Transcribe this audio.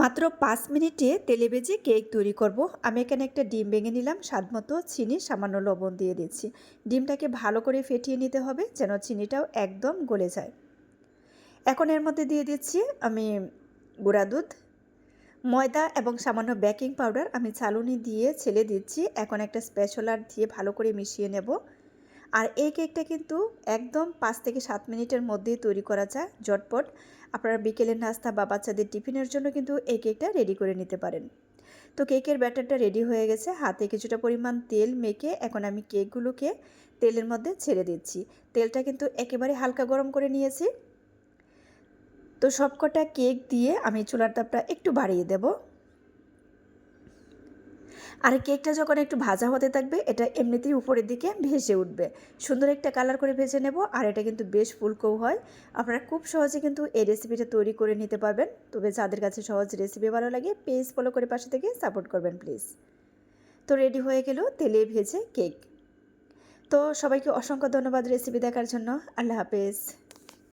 মাত্র ৫ মিনিটে তেলে ভেজে কেক তৈরি করব। আমি এখানে একটা ডিম ভেঙে নিলাম, স্বাদমতো চিনি, সামান্য লবণ দিয়ে দিচ্ছি। ডিমটাকে ভালো করে ফেটিয়ে নিতে হবে যেন চিনিটাও একদম গলে যায়। এখন এর মধ্যে দিয়ে দিচ্ছি আমি গুঁড়া দুধ, ময়দা এবং সামান্য বেকিং পাউডার আমি চালুনি দিয়ে ছেলে দিচ্ছি। এখন একটা স্প্যাচুলার দিয়ে ভালো করে মিশিয়ে নেব। আর এই কেকটা কিন্তু একদম ৫ থেকে ৭ মিনিটের মধ্যেই তৈরি করা যায় ঝটপট। আপনারা বিকেলের নাস্তা বা বাচ্চাদের টিফিনের জন্য কিন্তু এই কেকটা রেডি করে নিতে পারেন। তো কেকের ব্যাটারটা রেডি হয়ে গেছে। হাতে কিছুটা পরিমাণ তেল মেখে এখন আমি কেকগুলোকে তেলের মধ্যে ছেড়ে দিচ্ছি। তেলটা কিন্তু একেবারে হালকা গরম করে নিয়েছি। তো সবকটা কেক দিয়ে আমি চুলার তাপটা একটু বাড়িয়ে দেব। আর কেকটা যখন একটু ভাজা হতে থাকবে এটা এমনিতেই উপরের দিকে ভেসে উঠবে। সুন্দর একটা কালার করে ভেজে নেব। আর এটা কিন্তু বেশ ফুলকোও হয়। আপনারা খুব সহজে কিন্তু এই রেসিপিটা তৈরি করে নিতে পারবেন। তবে যাদের কাছে সহজ রেসিপি ভালো লাগে পেজ ফলো করে পাশে থেকে সাপোর্ট করবেন প্লিজ। তো রেডি হয়ে গেল তেলে ভেজে কেক। তো সবাইকে অসংখ্য ধন্যবাদ রেসিপি দেখার জন্য। আল্লাহ হাফেজ।